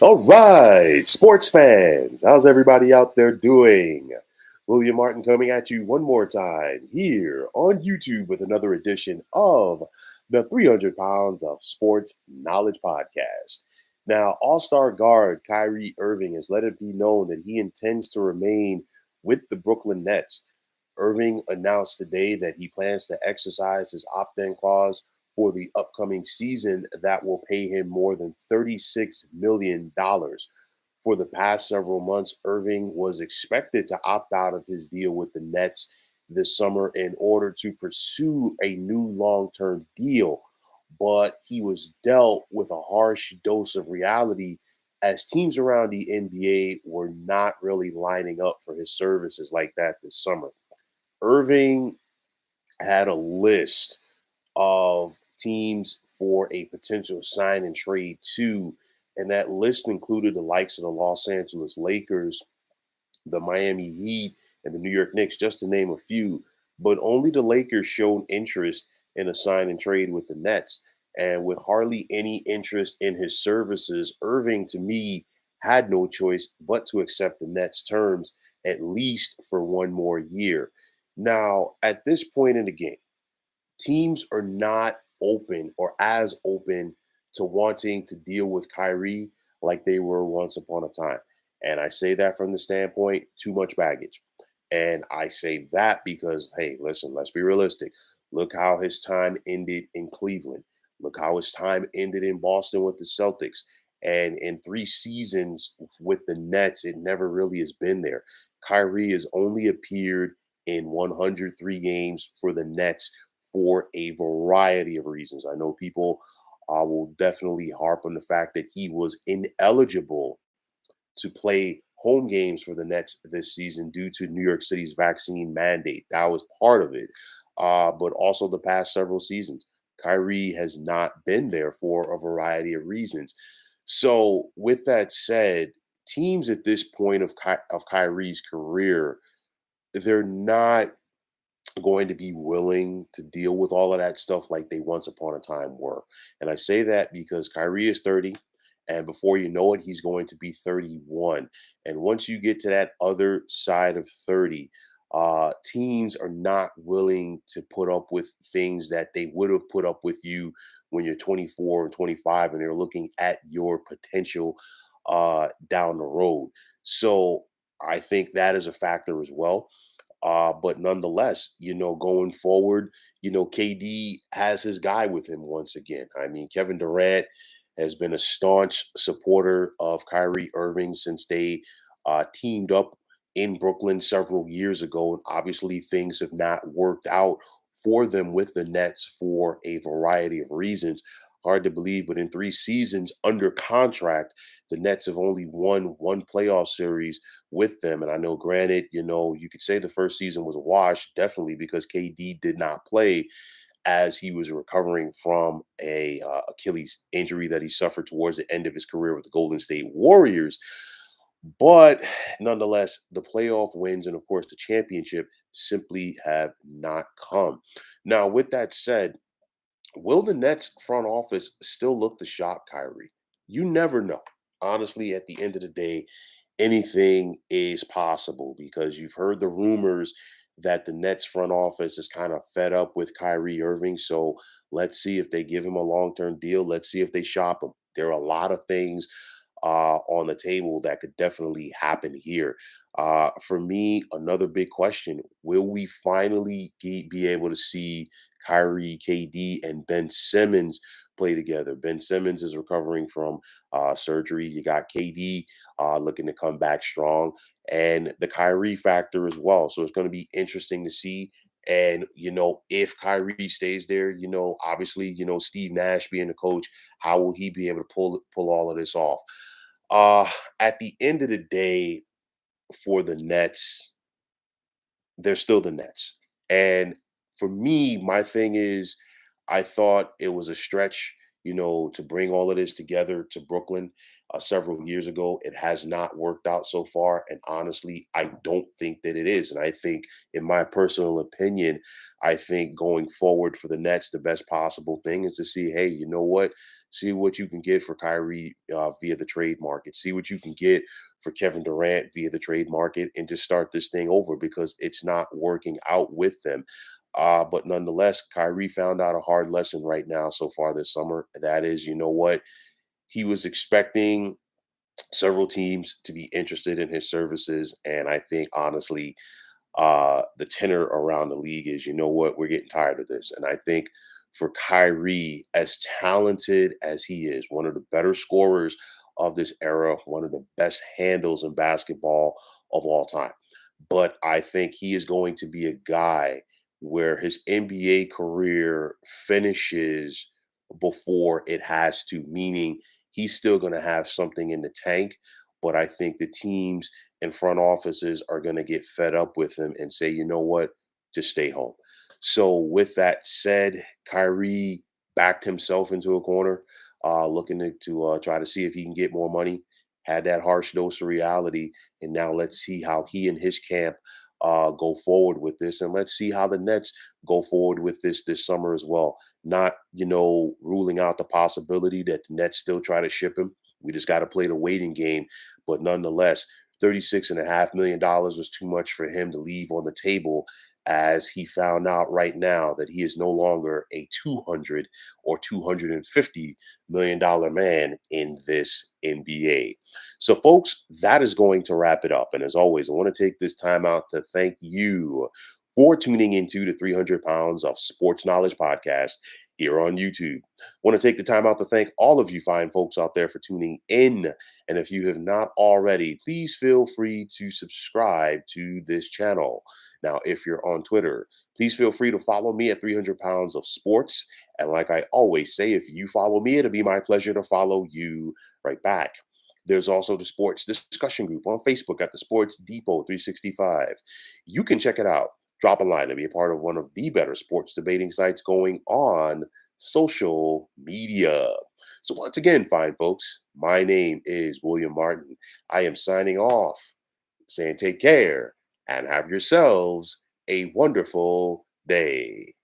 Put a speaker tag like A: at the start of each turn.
A: All right, sports fans, how's everybody out there doing? William Martin coming at you one more time here on YouTube with another edition of the 300 Pounds of Sports Knowledge Podcast. Now, All Star guard Kyrie Irving has let it be known that he intends to remain with the Brooklyn Nets. Irving announced today that he plans to exercise his opt in clause for the upcoming season that will pay him more than $36 million. For the past several months, Irving was expected to opt out of his deal with the Nets this summer in order to pursue a new long term deal. But he was dealt with a harsh dose of reality as teams around the NBA were not really lining up for his services like that this summer. Irving had a list of teams for a potential sign and trade to, and that list included the likes of the Los Angeles Lakers, the Miami Heat, and the New York Knicks, just to name a few. But only the Lakers showed interest in a sign and trade with the Nets. And with hardly any interest in his services, Irving, to me, had no choice but to accept the Nets' terms, at least for one more year. Now, at this point in the game, teams are not open or as open to wanting to deal with Kyrie like they were once upon a time. And I say that from the standpoint, too much baggage. And I say that because, hey, listen, let's be realistic. Look how his time ended in Cleveland. Look how his time ended in Boston with the Celtics. And in 3 seasons with the Nets, it never really has been there. Kyrie has only appeared in 103 games for the Nets for a variety of reasons. I know people will definitely harp on the fact that he was ineligible to play home games for the Nets this season due to New York City's vaccine mandate. That was part of it. But also the past several seasons, Kyrie has not been there for a variety of reasons. So, with that said, teams at this point of Kyrie's career, they're not going to be willing to deal with all of that stuff like they once upon a time were. And I say that because Kyrie is 30, and before you know it, he's going to be 31. And once you get to that other side of 30, teams are not willing to put up with things that they would have put up with you when you're 24 and 25, and they're looking at your potential down the road. So I think that is a factor as well. But nonetheless, going forward, KD has his guy with him once again. I mean, Kevin Durant has been a staunch supporter of Kyrie Irving since they teamed up in Brooklyn several years ago. And obviously, things have not worked out for them with the Nets for a variety of reasons. Hard to believe, but in 3 seasons under contract, the Nets have only won one playoff series with them. And I know, granted, you could say the first season was a wash, definitely because KD did not play as he was recovering from a Achilles injury that he suffered towards the end of his career with the Golden State Warriors. But nonetheless, the playoff wins and, of course, the championship simply have not come. Now, with that said, will the Nets front office still look to shop Kyrie? You never know. Honestly, at the end of the day, anything is possible because you've heard the rumors that the Nets front office is kind of fed up with Kyrie Irving. So let's see if they give him a long term deal. Let's see if they shop him. There are a lot of things on the table that could definitely happen here. For me, another big question: will we finally be able to see Kyrie, KD, and Ben Simmons play together? Ben Simmons is recovering from surgery. You got KD looking to come back strong, and the Kyrie factor as well. So it's going to be interesting to see. And if Kyrie stays there, obviously, Steve Nash being the coach, how will he be able to pull all of this off? Uh, at the end of the day, for the Nets, they're still the Nets. And for me, my thing is, I thought it was a stretch, to bring all of this together to Brooklyn several years ago. It has not worked out so far. And honestly, I don't think that it is. And I think, in my personal opinion, I think going forward for the Nets, the best possible thing is to see, hey, you know what? See what you can get for Kyrie via the trade market. See what you can get for Kevin Durant via the trade market, and just start this thing over because it's not working out with them. But nonetheless, Kyrie found out a hard lesson right now so far this summer. That is, you know what? He was expecting several teams to be interested in his services. And I think honestly, the tenor around the league is, you know what, we're getting tired of this. And I think for Kyrie, as talented as he is, one of the better scorers of this era, one of the best handles in basketball of all time. But I think he is going to be a guy where his NBA career finishes before it has to, meaning he's still going to have something in the tank. But I think the teams and front offices are going to get fed up with him and say, you know what, just stay home. So, with that said, Kyrie backed himself into a corner, looking to try to see if he can get more money. Had that harsh dose of reality, and now let's see how he and his camp go forward with this, and let's see how the Nets go forward with this summer as well. Not ruling out the possibility that the Nets still try to ship him. We just got to play the waiting game, but nonetheless, $36.5 million was too much for him to leave on the table, as he found out right now that he is no longer a 200 or $250 million man in this NBA. So, folks, that is going to wrap it up. And as always, I want to take this time out to thank you for tuning into the 300 Pounds of Sports Knowledge podcast here on YouTube. Want to take the time out to thank all of you fine folks out there for tuning in. And if you have not already, please feel free to subscribe to this channel. Now, if you're on Twitter, please feel free to follow me at 300 Pounds of Sports. And like I always say, if you follow me, it'll be my pleasure to follow you right back. There's also the sports discussion group on Facebook at the Sports Depot 365. You can check it out. Drop a line and be a part of one of the better sports debating sites going on social media. So, once again, fine folks, my name is William Martin. I am signing off, saying take care and have yourselves a wonderful day.